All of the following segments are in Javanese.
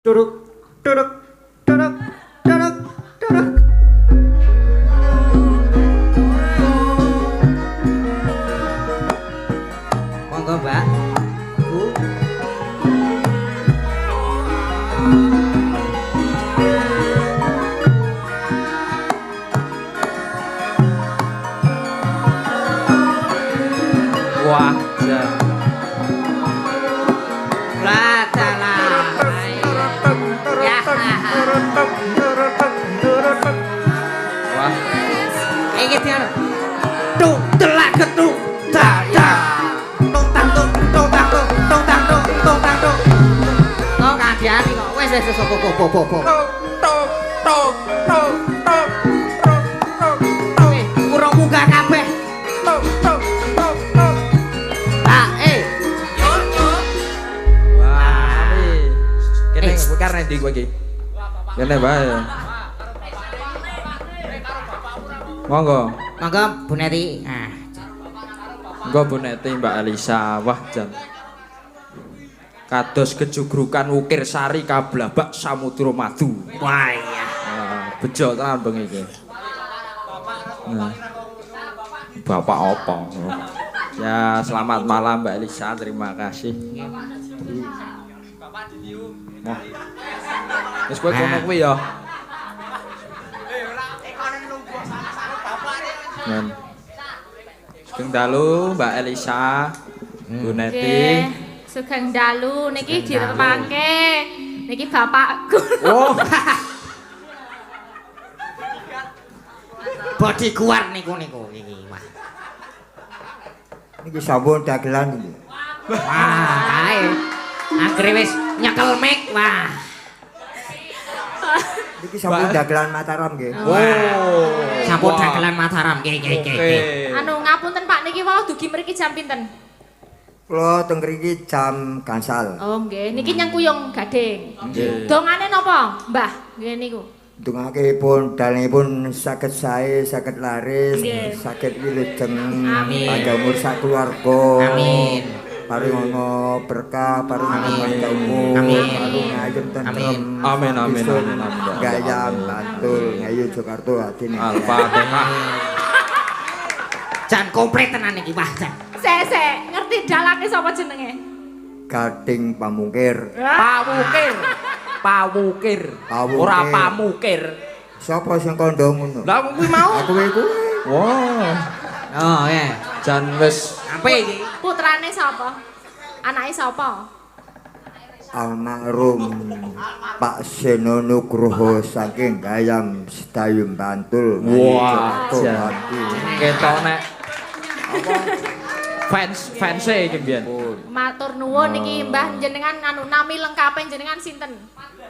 Turuk, turuk, turuk, turuk, turuk. Monggo, Mbak. Bu. Wah, jan. Ya. Wah, Iki dia. Tuk telak ketuk. Daya. Tung tang tung tung tang tung tung tang tung tung tang tung. Kok kadiani kok wis po. Kurang munggah kabeh. wah, kene karena di kowe iki. Kene bae. Monggo. Monggo Bu Neti. Nah, Engko Bu Neti Mbak Elisa. Wah, jan. Kados kejugrukan Wukir Sari Kablabak Samudra Madu. wah iya. Bejo tenan bengi iki. Nah. Bapak apa? Ya, selamat malam Mbak Elisa, terima kasih. Moh. Wis kowe kono kuwi ya. Men. Sugeng dalu Mbak Elisa, Bu Neti. Sugeng dalu niki direpake. Niki bapakku. Oh, Body guard niku iki. Wah. Niki sampun dagelan iki. Wah, kae. Anggere wis nyekel mic, wah. Niki sampun dagelan Mataram nggih. wow. Sampun Wah. dagelan Mataram nggih. Oke. Anu ngapunten Pak niki wau dugi mriki jam pinten? Kula teng mriki jam gangsal. Oh nggih, niki nyang kuyung Gading. Nggih. Dongane napa, Mbah? Nggih niku. Dongakipun dalemipun saged sae, saged laris, Nggih. saged wilujeng Amin. panjang umur sakeluarga. Amin. Paring ana berkah, paring ana panjang umur, Amin. paring ayem tentrem. Amin, amin, Isun amin, amin. Gayam, Bantul, Ngayu, Jakarta, Atine. Al-Fatihah. Jan komplit tenan iki, wah jan. Sek, ngerti dalane sapa jenenge? Gading Pamungkir. Pawukir. Pawukir. Pawukir. Ora pamukir. Sapa sing kandha ngono? Lah kuwi mau. Aku kuwi. Wah. Oh, ya. Jan wis Apa iki? Putrane sapa? Anake sapa? Almarhum Pak Seno Nugroho saking Gayam Sedayung Bantul. Wah, Jakarta, jan. Bantul. ketok nek apa fans iki mbiyen. Matur nuwun niki Mbah jenengan anu nami lengkape jenengan sinten?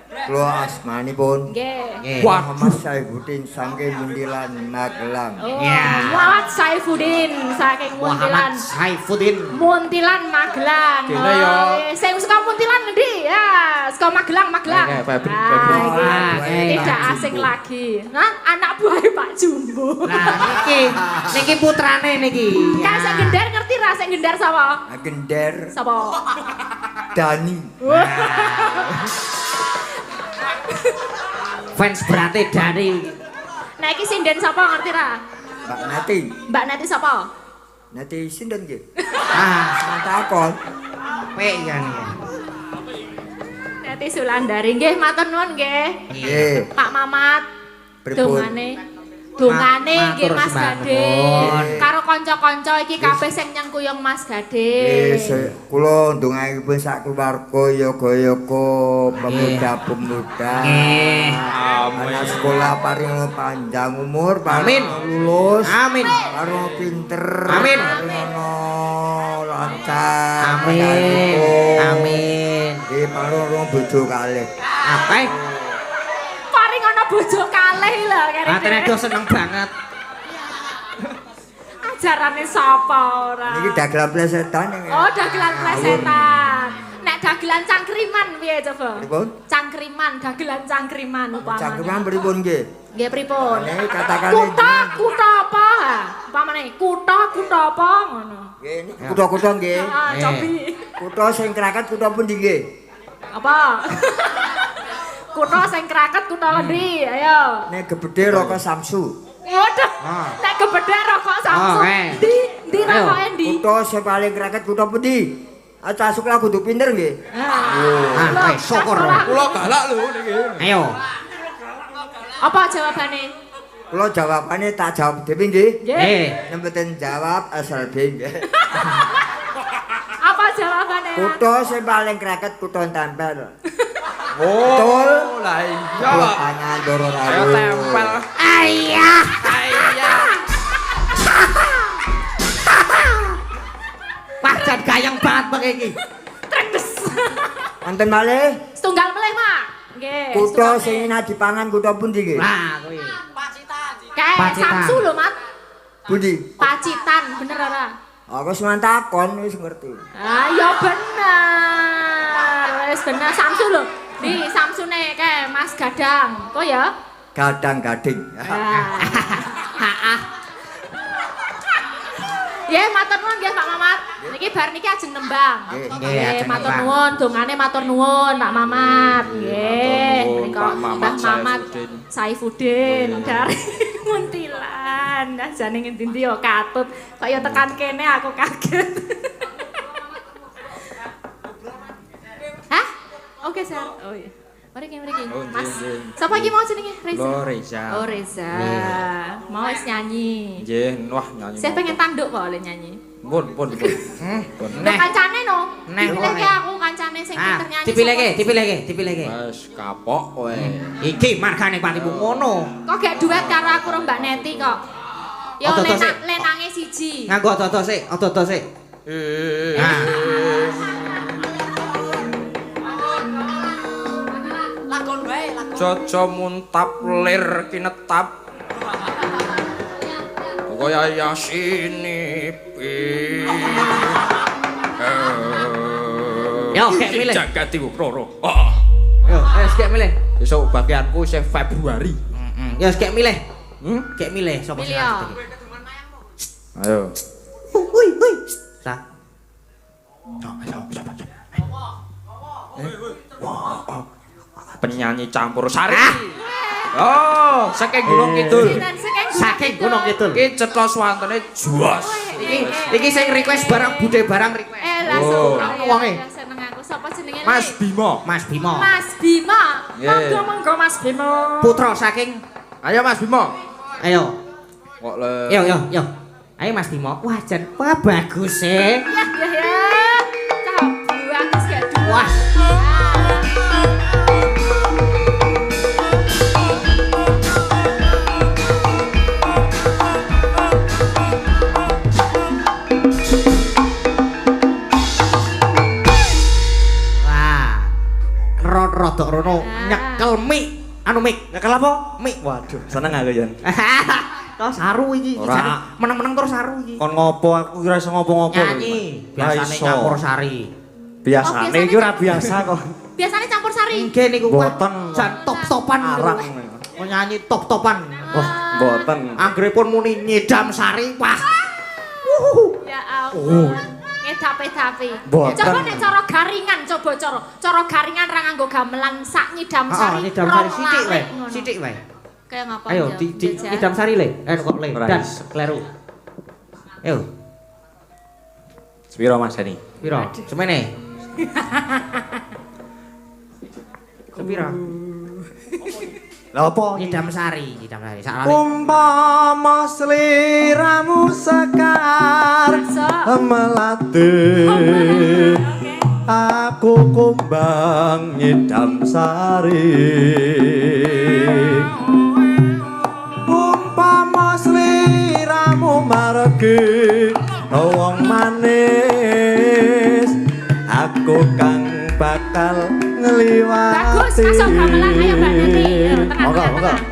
Kula asmanipun Nggih. Muhammad Saifuddin saking Muntilan Magelang. Oh, Ya. Muhammad Saifuddin saking Muntilan. Muhammad Saifuddin. Muntilan Magelang. Kene ya. Sing suka Muntilan ngendi? Ya, suka Magelang. Oke, Febri. iki. Oke. Tidak asing lagi. Nah, anak buah Pak Jumbo. Nah, niki putrane niki. Kan sing gendar ngerti ra sing gendar sapa? Agender Sapa? Dani. Fans berarti dari Nah, iki sinden sapa ngerti ra? Mbak Nati. Mbak Nati sapa? Nati sinten nggih? ah Takon. pe kan. Nati Sulandari nggih matur nuwun nggih. Nggih. Pak Mamat. Pripun? Dongane nggih Matur Mas sembah Gade. nuwun. Karo kanca-kanca iki kabeh sing nyang kuyung Mas Gade. Kula ndongaipun sak keluarga yoga-yoga pemuda-pemuda. Nggih. Anak sekolah paring panjang umur, Amin. paring lulus, Amin. paring pinter, Amin. paring ono lancar, Amin. Amin. Nggih paring rong bojo kalih. Apa? Paring ana bojo kalih lho kene. Atene do seneng banget. Ajarane sapa ora? Niki dagelan plesetan nggih. Oh, dagelan plesetan. Nek dagelan cangkriman piye coba? Pripun? Cangkriman, dagelan cangkriman upamane. Cangkeman pripun nggih? Nggih pripun? Nek katakan Kutha apa? Ha? Upamane kutha apa ngono. nggih niki kutha-kutha nggih. Ah, cobi. Kutha sing krakat kutha pundi nggih? Apa? kutha sing kraket kutha endi? Ayo. Nek gebede rokok Samsu. Waduh. Nek gebedhe rokok Samsung. Ndi rokoke ndi? Kutha sing paling kraket kutha pundi? Aca sekolah kudu pinter nggih. Syukur. Kula galak lho niki. Ayo. Apa jawabane? Kula jawabane tak jawab dhewe nggih. Nggih. Nek mboten jawab asal dhewe nggih. Apa jawabane? Kutha sing paling kraket kutha tempel. Oh, lah iya. Tangan doro Ayo rawu. tempel. Ayah. Ayah. Wah, jan gayeng banget bang iki. Trendes. Wonten malih Setunggal melih, Mak. Nggih. kutha sing enak dipangan kutha pundi nggih? Nah, kuwi. Kayak Pacitan. Samsu lho, Mat. Pundi? Pacitan, bener ora? Aku semangat takon wis ngerti. Ah, ya bener. Wis bener Samsu lho. Nih, Samsune kayak Mas Gadang. Kok ya? Gadang-gading. Ya, matur nuwun nggih Pak Mamat. Niki bar niki ajeng nembang. Nggih, matur nuwun, dongane matur nuwun Pak Mamat. Nggih, menika Pak Mamat Mbah Mamat Saifuddin dari Muntilan. Nah, jane ngendi-endi ya katut. Kok ya tekan kene aku kaget. Hah? Oke, Sar. Oh iya. Mriki. Oh, Mas. nggih. Sapa iki mau jenenge? Reza. Lo Reza. Oh, Reza. Mau wis nyanyi. Nggih, wah nyanyi. Saya pengen tanduk kok oleh nyanyi. Pun. Pun. Lho kancane no. Dipilihke aku kancane sing pinter nyanyi. Dipilihke. Wes kapok kowe. Iki margane patimu ngono. Kok gak duet karo aku karo Mbak Neti kok. Yo Oto-oto sik. lenange siji. Nganggo otot sik. Nah. Jojo muntap lir kinetap. Kaya yasini pi. Yo, gek milih. Jagati Wukrono. Yo, gek milih. Besok bagianku sing Februari. Yo, gek milih. Gek milih sapa sing Milih, yo. ngerti. Ayo. Hui. Sa. Penyanyi campur sari. Oh, saking Gunung Kidul. Saking Gunung Kidul. Iki cetha swantene juas. Iki sing request barang budhe barang request. Langsung wonge. seneng aku. Sapa jenenge? Mas Bimo. Mas Bimo. Mas Bima. Nggih. Monggo Mas Bima. Putra saking Ayo Mas Bimo. ayo. Kok le. Yo. Ayo Mas Bimo. Wah, jan wah bagus Ya. e. Cah bagus gak dua. Wah. Rodok rono nyekel mik anu mik nyekel apa mik Waduh, seneng aku Yan. Kok saru iki Ora. meneng-meneng terus saru iki Kon ngopo aku kira iso ngopo-ngopo. nyanyi biasane iso. nyampur sari Biasane iki ora biasa kok. Biasanya campur sari. nggih niku Boten. jan top-topan Arang. oh nyanyi top-topan Wah, mboten. anggrepun muni nyedam sari wah Ya ampun. Ngedape-dape. Boten. Coba nek cara garingan, coba cara garingan ra nganggo gamelan sak nyidam sari. nyedam sari rong sithik wae larik ngono. sithik wae Kayak ngapa ayo ya, di Jajah? nyedam sari le kok le Ora dan iso. kleru ayo Sepiro Mas Dani? piro semene sepiro Lah apa? nyedam sari sak lali Umpama sliramu sekar melati aku kumbang nyedam sari umpama sliramu margi wong manis aku kang bakal ngliwati Bagus, masuk gamelan ayo Mbak Neti. Ayo, tenang, Monggo, tenang, monggo. tenang.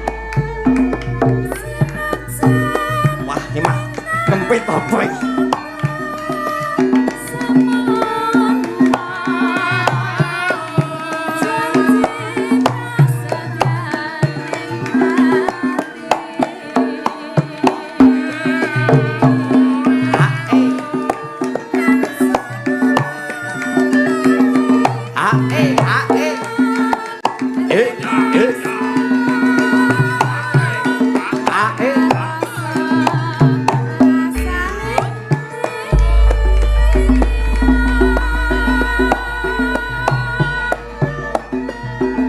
Wah, ini mah kempit apa iki?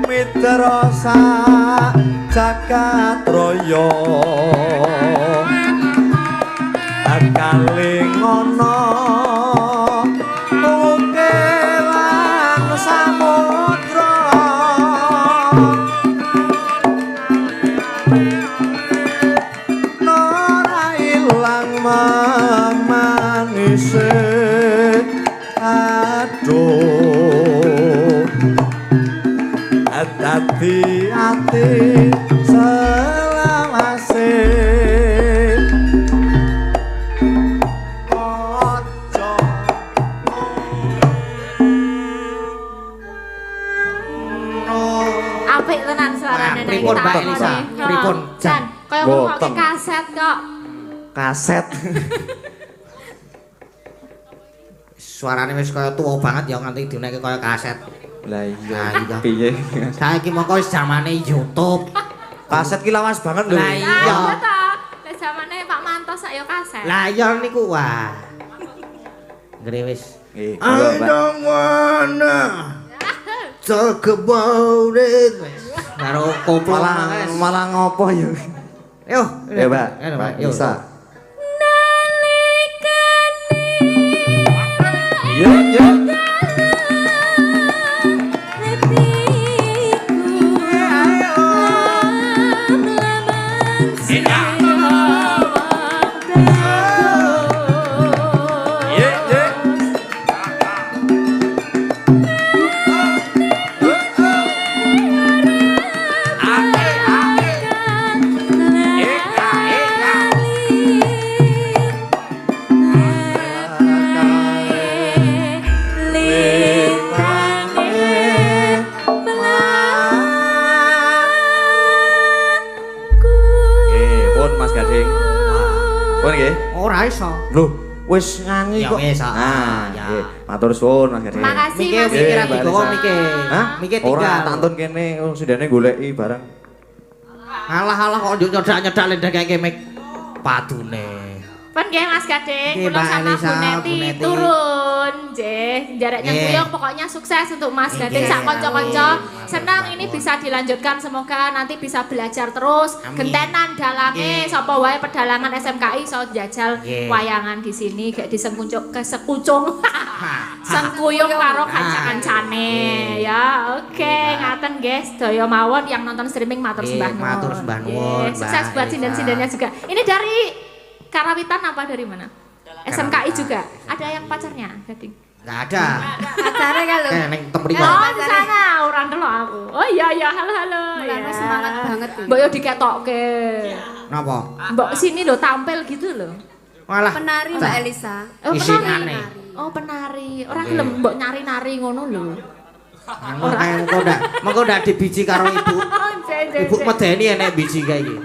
Mitra sak jagat raya kaling ana ukelan samudra ora ilang manise aduh dadi ati selawase ojo Apik tenan suarane nek Pripun, Mbak Elisa? Pripun? Jan, kaya ngrungokke kaset kok. kaset Suarane wis kaya tuwa banget ya nganti diuneke kaya kaset. Lah iya. Nah, iya. Piye? Saiki mongko wis zamane YouTube. kaset ki lawas banget lho Lah Iya iya. ta. Lah zamane Pak Mantos sak yo kaset. Lah iya niku wah. Grewis. nggih I don't wanna talk about it. Karo koplo malah ngopo ya Yo, ya Mbak Mbak bisa iya iya Ora iso. Lho, wis nyanyi Ya kok. wis, Ah, ya. nggih. Matur suwun Mas Gading. Makasih Mike Mas. mikir Mbak digowo Elisa. Mike. Hah? Mike Ora tinggal. tantun kene sindene goleki barang. Alah-alah kok nyodak-nyodak lendakake mik padune. Pun nggih Mas Gading, Nggih, kula Mbak sama Elisa, Bu Bu Neti Neti. turun. Nggih, jarak Nggih. nyengkuyung pokoknya sukses untuk Mas Gading Nggih, sak kanca-kanca. amin. Senang ini bisa dilanjutkan, semoga nanti bisa belajar terus. Amin. Gentenan dalange Nggih. sapa wae pedalangan SMKI iso njajal Nggih. wayangan di sini gak disengkuncuk kesekucung. Sengkuyung karo kanca-kancane ya. Oke, ngaten guys, sedaya mawon yang nonton streaming matur Nggih, sembah nuwun. matur sembah nuwun, Nggih, sukses Mbak buat Elisa. sinden-sindennya juga. Ini dari Karawitan apa dari mana? SMKI juga. Ada yang pacarnya, Gading? Enggak ada. Pacarnya kan lho. Ning temriko. Oh, di sana orang delok aku. Oh iya iya, halo. Mulane Ya. semangat banget iki. Mbok yo diketokke. Napa? Mbok sini lho tampil gitu lho. Malah Penari Mbak Elisa. Oh, Isikane. penari. Oh, penari. Ora gelem mbok nyari-nari ngono lho. Mengko ndak dibiji karo ibu. Ibu medeni enek biji kae iki.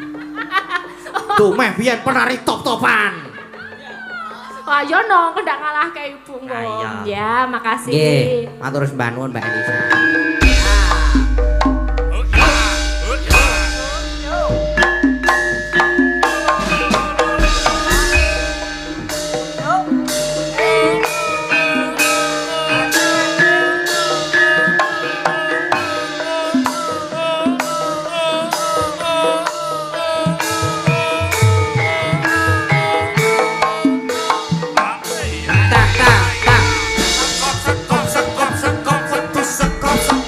Tuh meh biyen penari top-topan. Ayo no, ndak ngalah ke ibu Ah, iya. Ya, makasih. Nggih, matur sembah nuwun Mbak Elisa. Tak tak tak. Sekop sekop sekop sekop sekop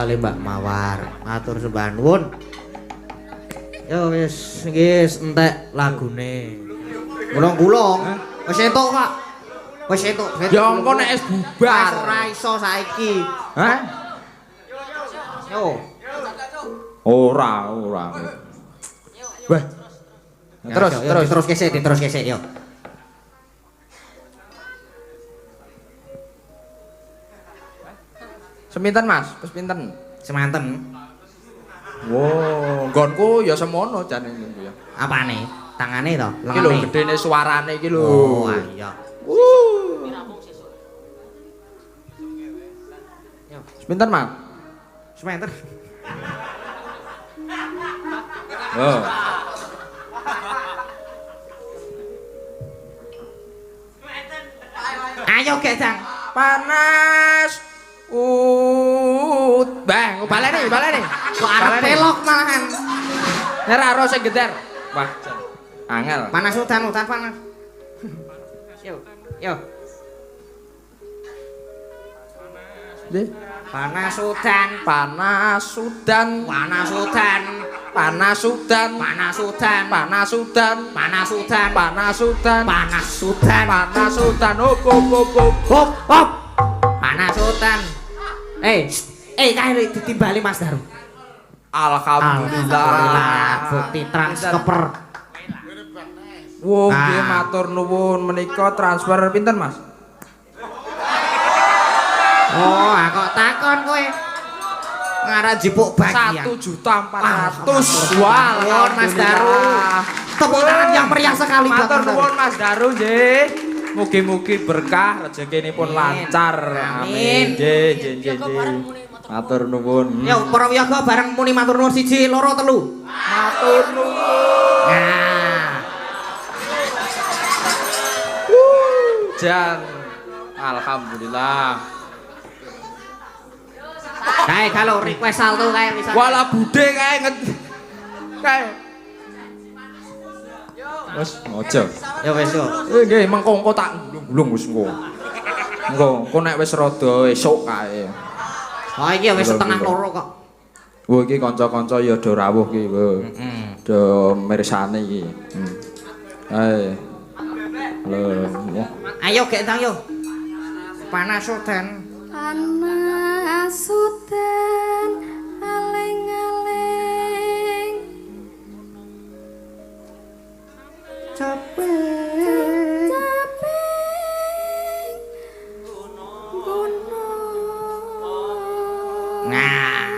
kali Mbak Mawar. Matur sembah nuwun. Ya wis entek lagune. Gulung-gulung. Wis entuk kok. Wis entuk. Ya engko nek wis bubar. Ora iso saiki. Hah? Yo. Ora. Wah. Terus. Terus kesek yo. Seminten Mas, wis pinten? Semanten. Wow, nggonku ya semono jane niku ya. Apane? Tangane to, Iki lho lengane. gedene suarane iki lho. Oh, iya. Pinten, Mas? Semanten. Oh. Ayo Gedang. Panas. Bang, baleni. Kok arep pelok malahan. Nek ora sing geder. Wah, angel. Panas udan panas. Yo. Nggih. Panas udan. Panas udan. Hop. Panas udan. Kae ditimbali Mas Daru. Alhamdulillah. Bukti transkeper. Wo, nggih matur nuwun menika transfer pinten, Mas? Oh, kok takon kowe. Ngara jipuk bagian. 1.400.000. Wah, Mas Daru. Tepuk tangan yang meriah sekali buat Matur Mas Daru. nuwun Mas Daru nggih. Mugi-mugi berkah rezekinipun lancar. Amin. Nggih. Matur nuwun. Yo, para wiyaga bareng muni matur nuwun 1, 2, 3. Matur nuwun. Nah. Jan. Alhamdulillah. Kae kalau request salto kae bisa. Wala budhe kae kae. Wes ojo. Ya wis yo. Nggih mengko tak gulung wis engko. Engko nek wis rada esuk kae. Oh iki wis setengah loro kok. Wo iki kanca-kanca ya do rawuh iki, wo. Do mirsani iki. Ae. Lho, ya. Ayo Gedang yo. Panas udan. Aling-aling. Capek. Nah,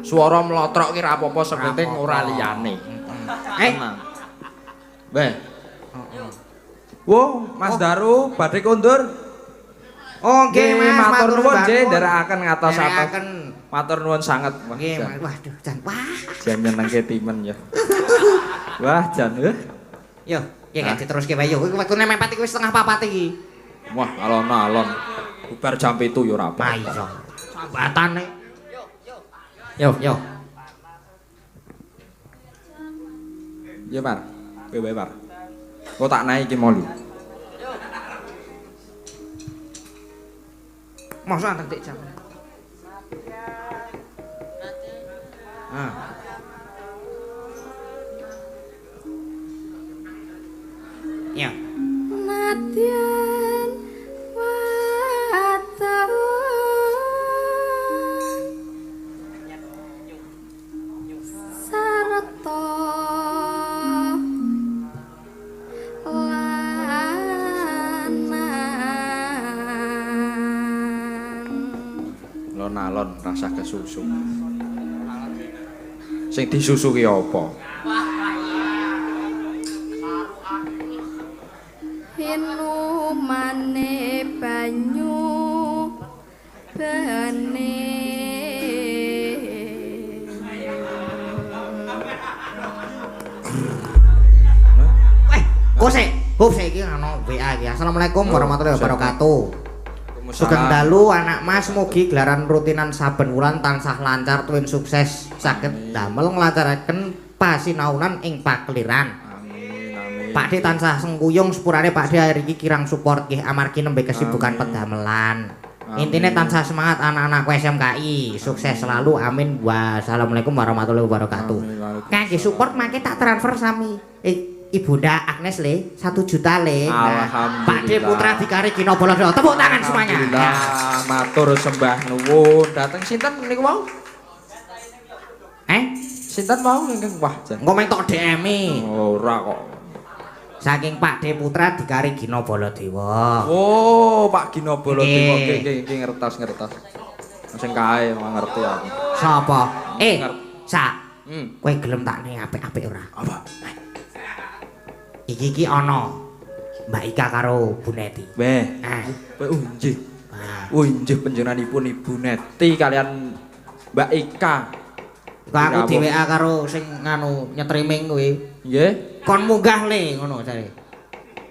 Swara mlotrok ki ra apa-apa sepenting ora liyane. Beh. Wo, Mas Daru badhe kondur. oh nggih Mas, matur nuwun nggih nuwun. nderekaken ngatos-atos. Nderekaken. Matur nuwun sanget. Nggih, waduh, jan wah. Jan nyenengke timen ya. Wah, jan Yo, ya gak diteruske wae yo. Wektune mepet iki wis setengah 4 iki. Wah, alon-alon. Bubar jam 7 ya ora apa. Ah iya. Sambatane. Yo. Ya, Par. Kowe Par. Kok tak naik iki molu. Masa antek jam. Ya. Nadyan watan sarta lanan Alon rasa kesusu. Sing disusu ki apa? hinumane banyu bene Kok iki ana WA iki. Assalamualaikum warahmatullahi wabarakatuh. Sugeng dalu anak Mas mugi gelaran rutinan saben wulan tansah lancar tuwin sukses saged damel nglacaraken pasinaunan ing pakliran. Amin. Pakde tansah sengkuyung sepurane Pakde akhir iki kirang support nggih amargi nembe kesibukan pedamelan. Intine tansah semangat anak-anakku SMKI, sukses selalu, amin. Wassalamualaikum warahmatullahi wabarakatuh. Kangge support mangke tak transfer sami Ibunda Agnes le 1 juta le. Alhamdulillah. Pak De Putra Dikari Kino Bolodo. Tepuk tangan semuanya. Alhamdulillah, matur sembah nuwun. Dateng sinten niku wau? Sinten wau ingkang wah jan. Engko meng tok DM-i. Ora kok. Saking Pak De Putra Dikari Kino Bolodewa. Oh, Pak Gino Bolodewa Nggih. nggih ngertos. Sing kae ngerti aku. Sapa? Sak. Kowe gelem tak ning apik-apik ora? Apa? Iki ana Mbak Ika karo Bu Neti. Weh. Nggih. Nggih panjenenganipun Ibu Neti kalian Mbak Ika. Kok aku di WA karo sing nganu nyetriming kuwi. Nggih. Kon munggah le ngono jare.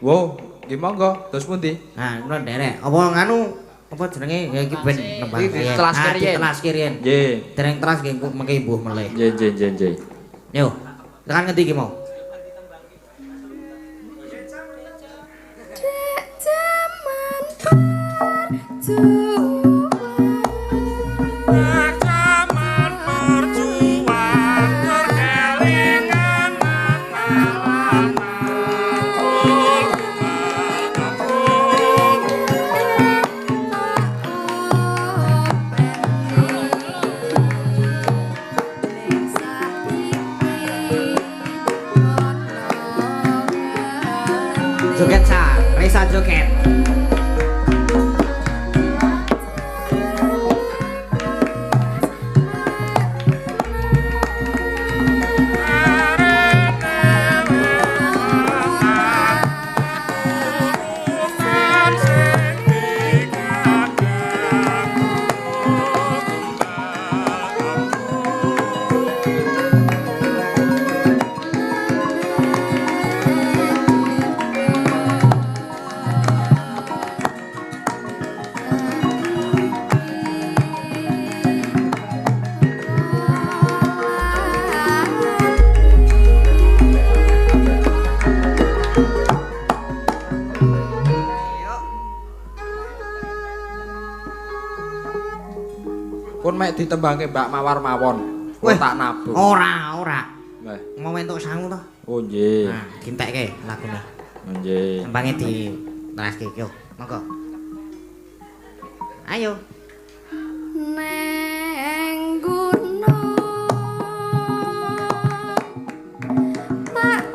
Wow, nggih monggo. Terus pundi? Nah, ngono nderek. Apa nganu apa jenenge ya iki ben nembang. Iki telas kiriyen. Telas kiriyen. Nggih. Dereng telas nggih mengke mbuh meleh. Nggih. Yo. Tekan ngendi iki mau? Joget sa, Reza joget. Pun mek ditembangke Mbak Mawar mawon. Weh, tak nabung. Ora. Weh. Mau entuk sangu to. Oh nggih. Nah, gintekke lagune. Nggih. Tembange di teraske yo. Monggo. Ayo. Neng gunung tak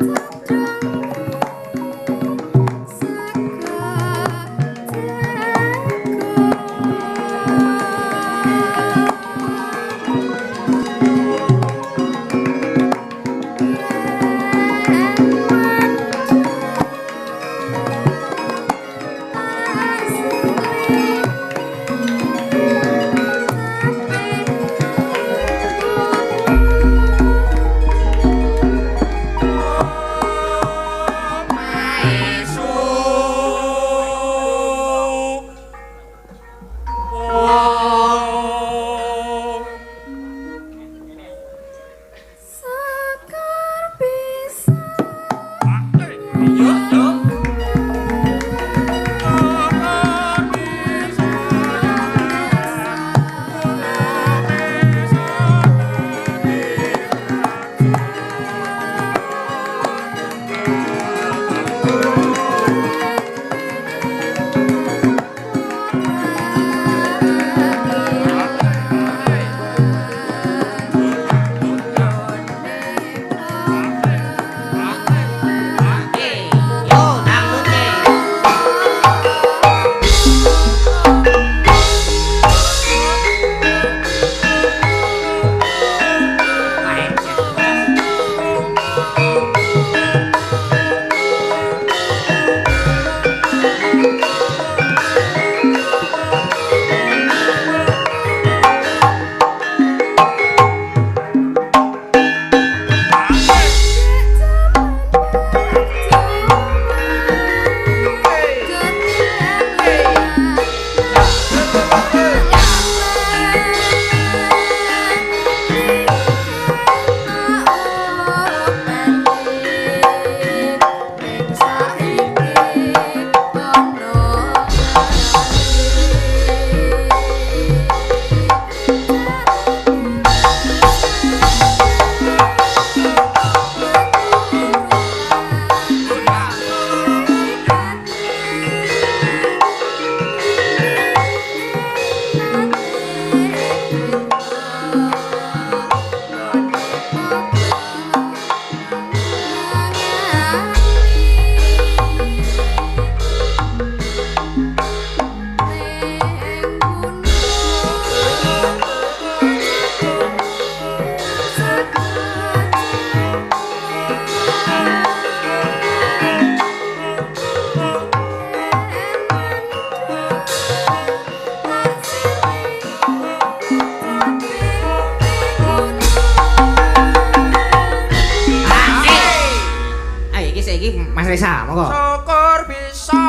Iki saiki Mas Resa monggo. Syukur bisa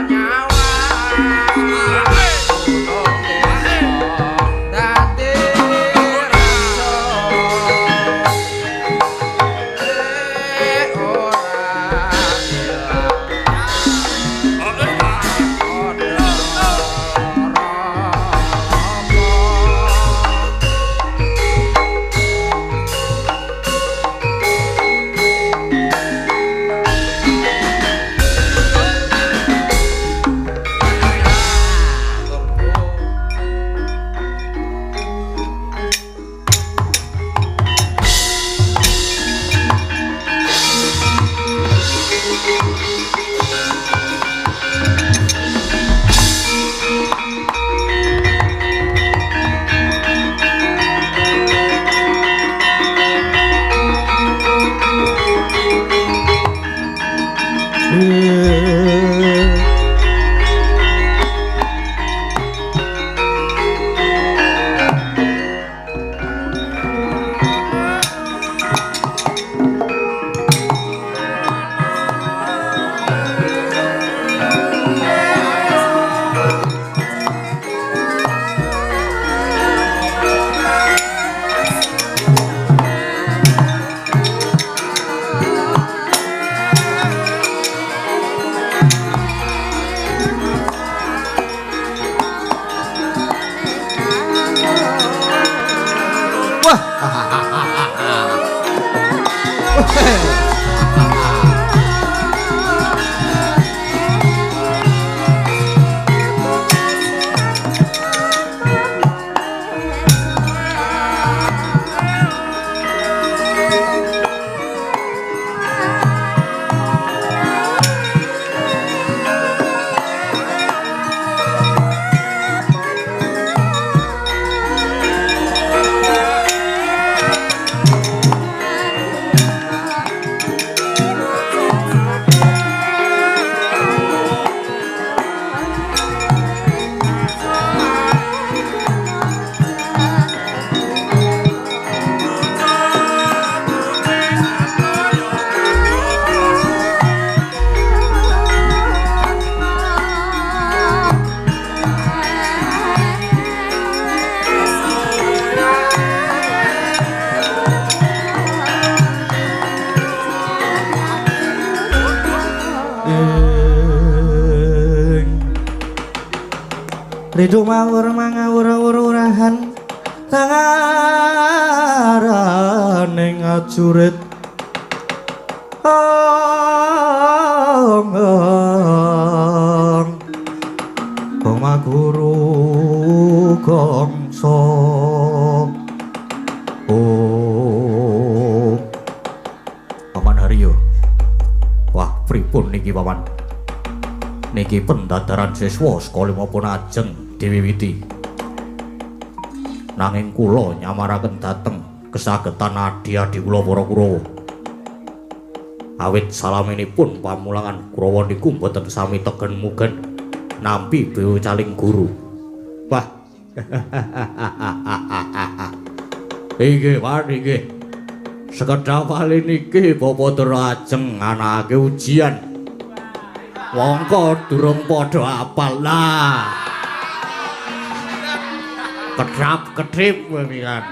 nyawa. Dadi raso. Ridho mawur mangawur-awur-urahan tangaraning ajurit Guru gongso Paman Haryo. Wah, pripun niki Paman? Niki pendadaran siswa sekolah maupun ajeng diwiwiti. Nanging kula nyamaraken dhateng kesagetan adi-adi kula para Kurawa. Awit salaminipun pamulangan Kurawa niku mboten sami tegen mugen nampi beo caling guru. Wah. Iki Pak iki. Sekedhap wali niki Bapak ajeng anake ujian. Wongko durung padha apal lah. Kedap-kedhip pisan.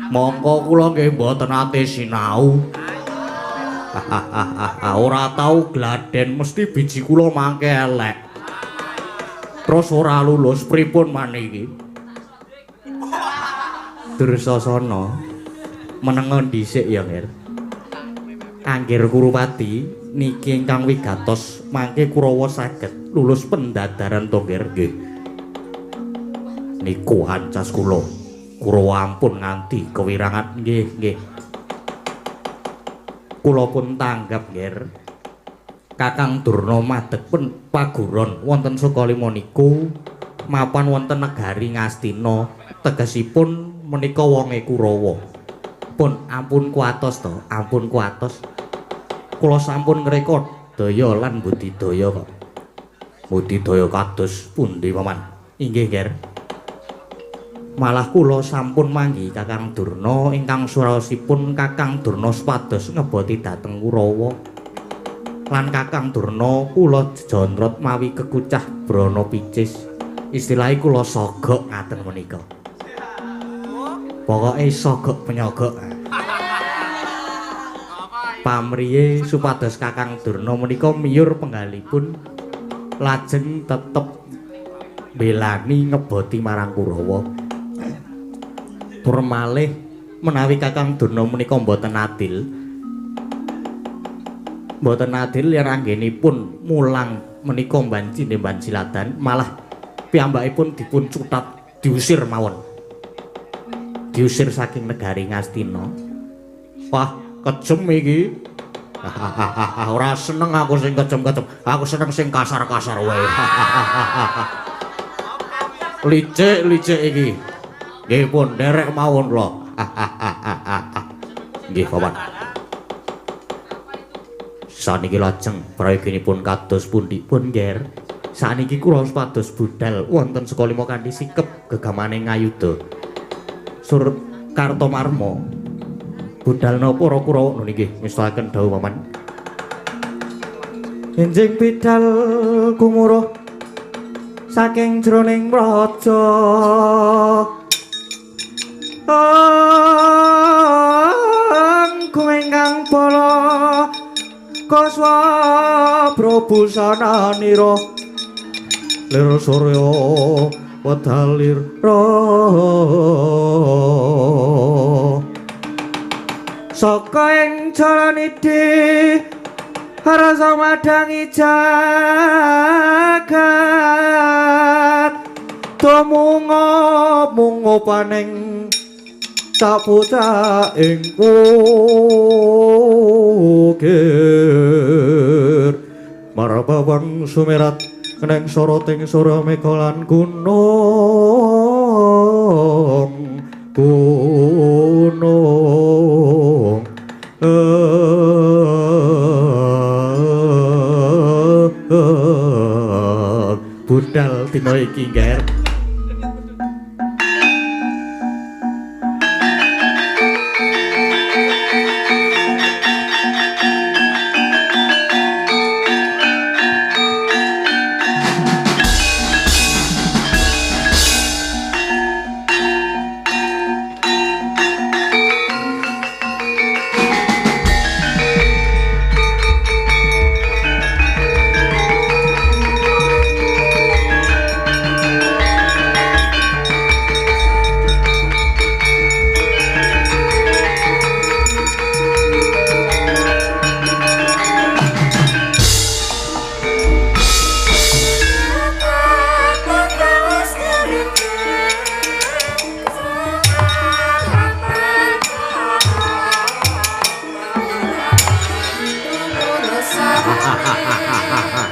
Mongko kula nggih mboten ate sinau. Ora tau gladen mesti biji kula mangke elek. Terus ora lulus pripun maniki? Dursasana menengon dhisik ya, Mir. Anggir Kurupati niki ingkang wigatos mangke Kurawa saged lulus pendadaran Tonggir nggih. Niku ancas kula. Kurawa ampun nganti kewirangan nggih nggih. Kula pun tanggap nggih. Kakang Durna madhep pun paguron wonten Sukalima niku mapan wonten negari Ngastina, tegesipun menika wonge Kurawa. Pun ampun kuatos to, ampun kuatos. Kula sampun ngrekod daya lan budidaya kok. Budidaya kados pundi paman? Inggih, Nger. Malah kula sampun manggi Kakang Durna ingkang suraosipun Kakang Durna supados ngeboti dhateng Kurawa. Lan Kakang Durna kula jondrot mawi kekucah brana picis. Istilahe kula sogok ngaten menika. Pokoke sogok penyogok. Pamriye supados Kakang Durna menika miyur penggalipun lajeng tetep belani ngeboti marang Kurawa. Purmalih menawi Kakang Durna menika mboten adil. Mboten adil yen anggenipun mulang menika mbanci nemban siladan, malah piyambakipun dipun cutat diusir mawon. Diusir saking negari Ngastina. Wah, kejem iki. Ora seneng aku sing kejem-kejem. Aku seneng sing kasar-kasar wae. Licik-licik iki. Nggih pun derek mawon kula. Nggih, Paman. Saniki lajeng prayoginipun kados pundi pun, Nger? Saniki kula supados budal wonten sekolimo kanthi sikep gegamane ngayuda. Surut Kartomarma. Budal napa para Kurawa niki mistakaken dawuh Paman. Enjing bidal gumuruh saking jroning praja. Angku ingkang bala kaswa prabusananira lir surya wedalir saka ing jalanidi rasa madangi jagat tumungo paning sapucak ing ukir marabawang sumerat neng soroting sora mekolan gunung budal dina iki, Nger.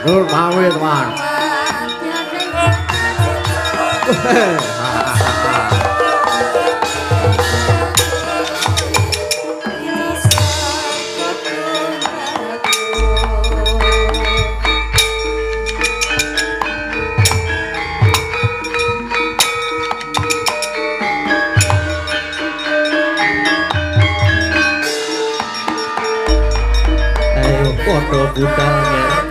Nur pamit, Mas. Ayo, podo budalnya.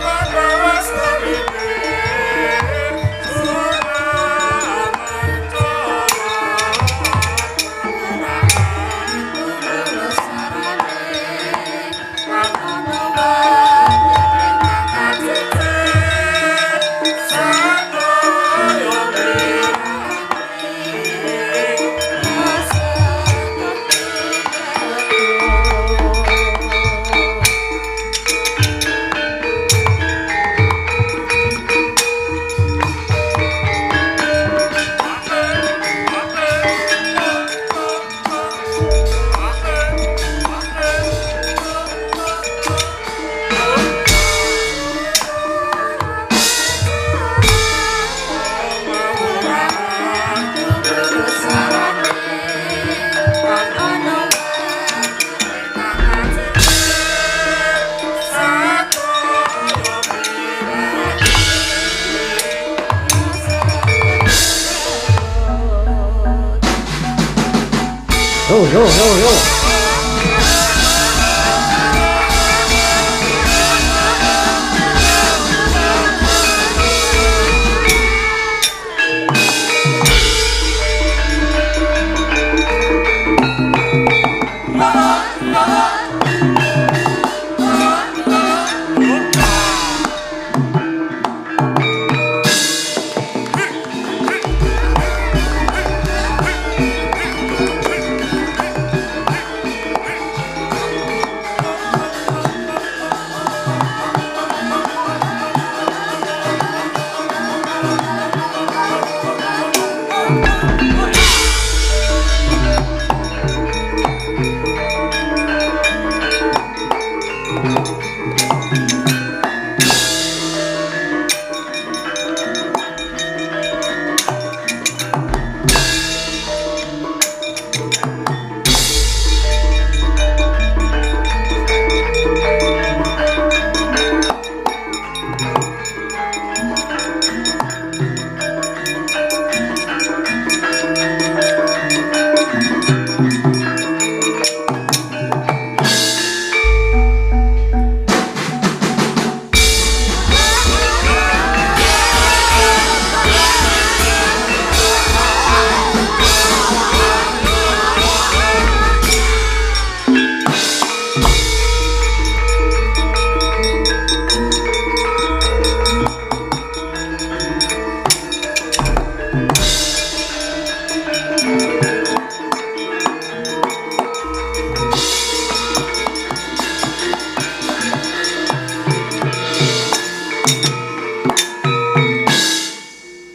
Yo.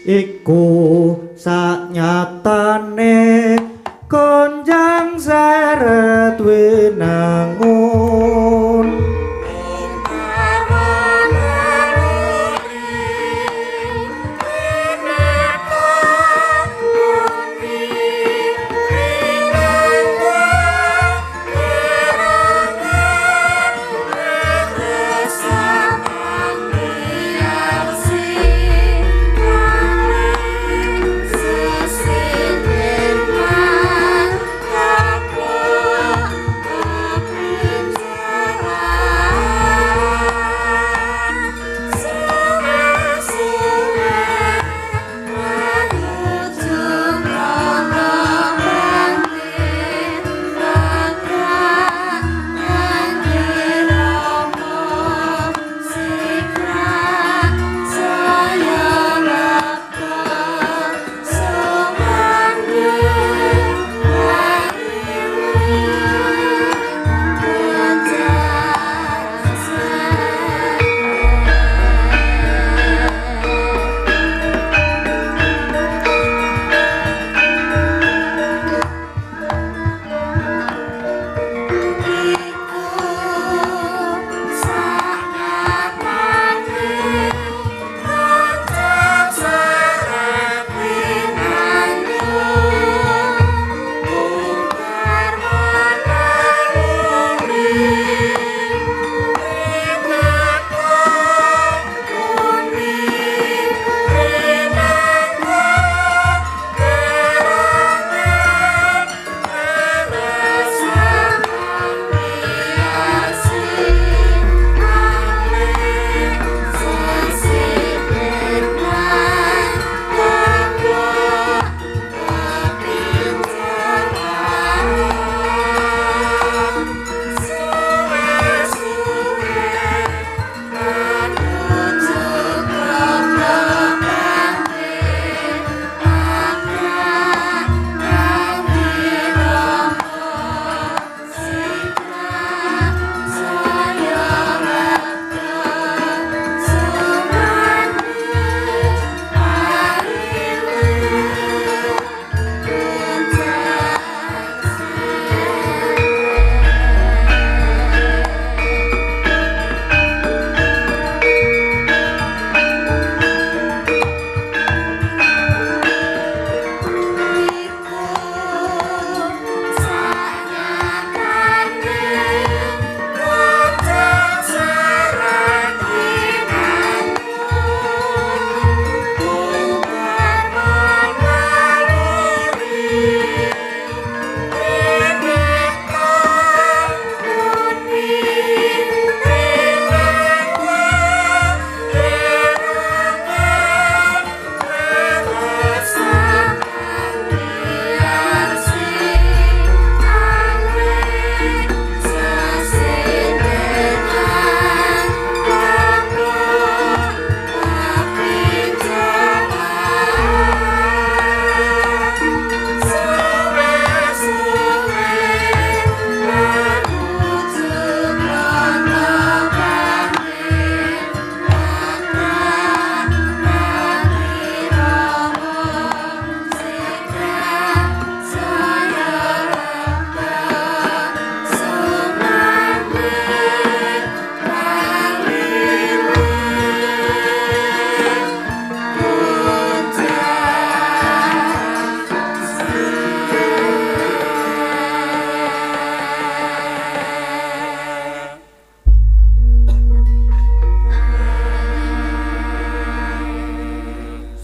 Iku saknyatane konjang seret winangun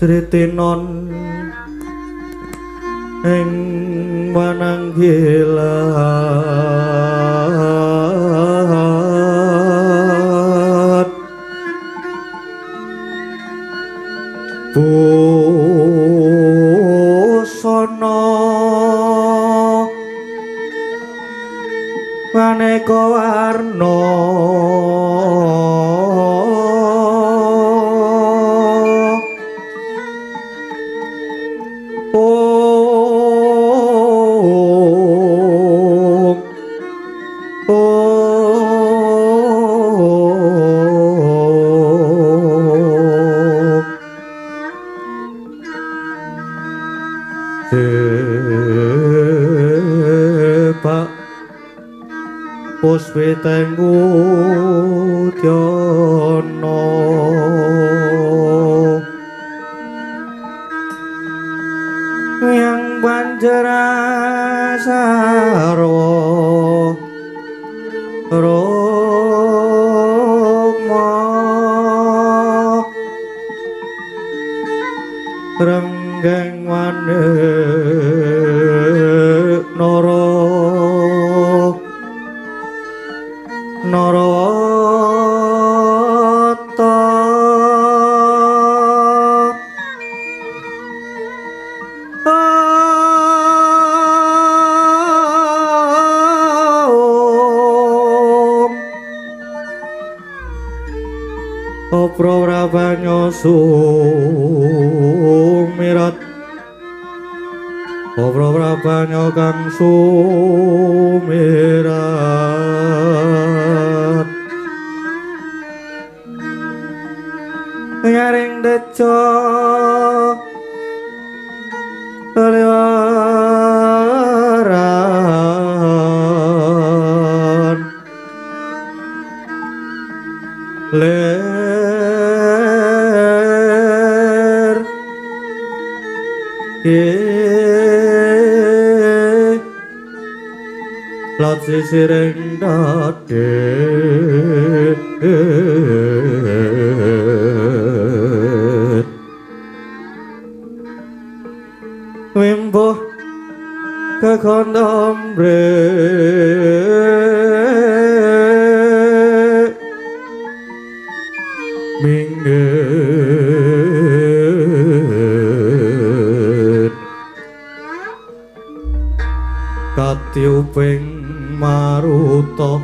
Sritinon ing mananggilat busana maneka warna Puspitengku Dyono yang Banjarasarwa Rama renggeng wanik nara Narata Prabanyo sumirat Prabanyo kang sumirat nyaring deca liwaran ler lat sisiring dade wimbo kekondom minggit katiuping maruta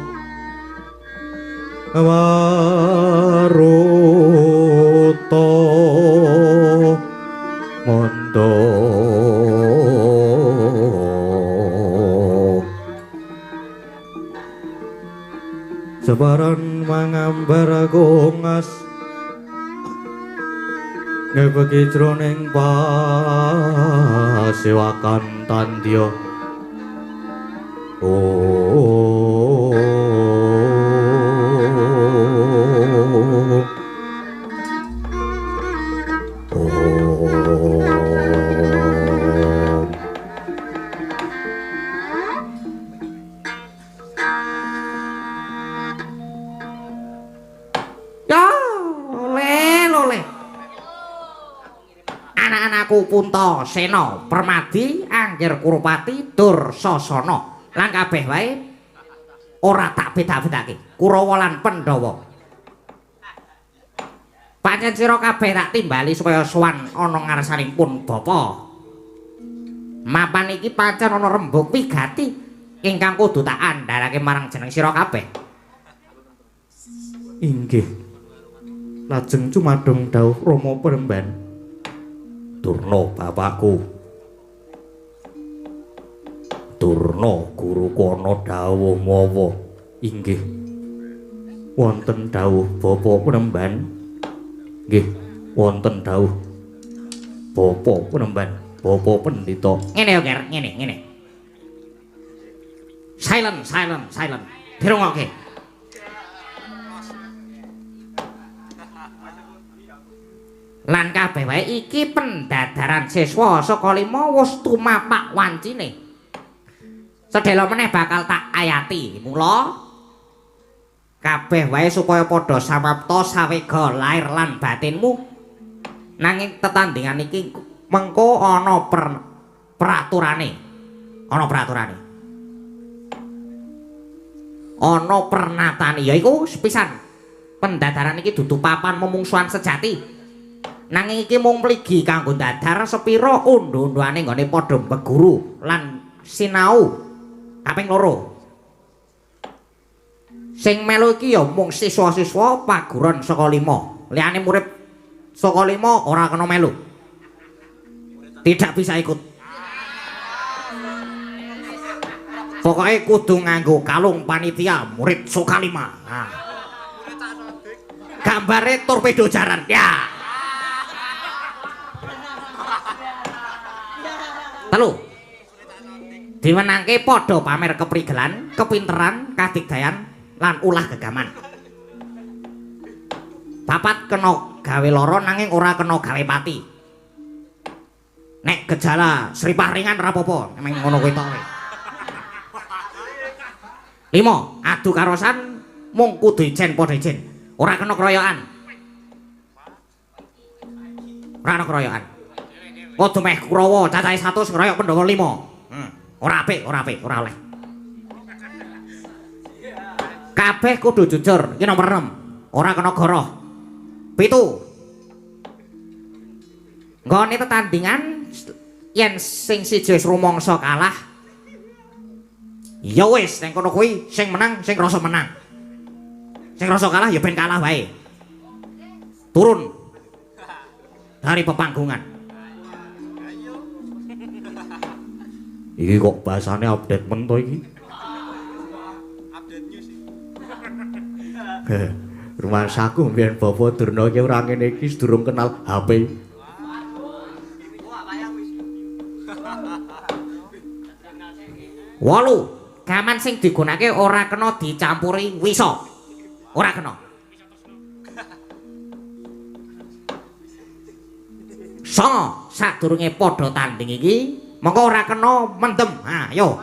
mondo sebaran mangambar gongas ngebagi jroning pasewakan tandya anak-anakku Punta Sena Permadi Anggir Kurupati Dursasana lan kabeh wae ora tak beda-bedake Kurawa lan Pandhawa pancen sira kabeh tak timbali supaya sowan ana ngarsanipun bapa mapan iki pancen ana rembug wigati ingkang kudu tak andharake marang jeneng sira kabeh inggih lajeng cumadung dawuh Rama Peremban Durna bapakku Durna guru kono dawuh mawa inggih wonten dawuh Bapa Penemban nggih wonten dawuh Bapa Penemban Bapa Pendhita ngene yo Ger ngene silent dirungokke lan kabeh wae iki pendadaran siswa saka 5 wis tumapak wancine sedhela meneh bakal tak ayati mula kabeh wae supaya padha samapta sawega lair lan batinmu Nanging tetandingan iki mengko ana peraturane. Ana peraturane. Ana pernatane yaiku sepisan pendadaran iki dudu papan memungsuhan sejati. Nanging iki mung mligi kanggo dadar sepira undu-unduane nggone padha beguru lan sinau kaping 2. Sing melu iki ya mung siswa-siswa paguron saka 5. Liyane murid saka 5 ora kena melu. Tidak bisa ikut. Pokoknya kudu nganggo kalung panitia murid saka 5. Nah. Gambare torpedo jaran. Ya. Telu. Dimenangke padha pamer keprigelan, kepinteran, kadigdayan lan ulah gegaman. Papat kena gawe lara nanging ora kena gawe pati. Nek gejala sripah ringan ora apa-apa, emang ngono kuwi tok. 5. Adu karosan mung kudu ijen padha ijen. Ora kena keroyokan. Ora kena keroyokan. Kudu meh Kurawa cacahe 100 ngeroyok Pandhawa 5. Ora apik, ora apik, ora oleh. Kabeh kudu jujur, iki nomor 6. Ora kena goroh. 7. Nggone tetandingan yen sing siji wis rumangsa kalah. Ya wis, ning kono kuwi sing menang sing rasa menang. Sing rasa kalah ya ben kalah wae. Turun dari pepanggungan. Iki kok bahasane update men to iki. Update news iki. Rumah saku mbiyen Bawa Durna iki ora ngene iki sedurung kenal HP. Walu, gaman sing digunakake ora kena dicampuri wisa. Ora kena. Songo sadurunge padha tanding iki mengko ora kena mendem. Ha, yo.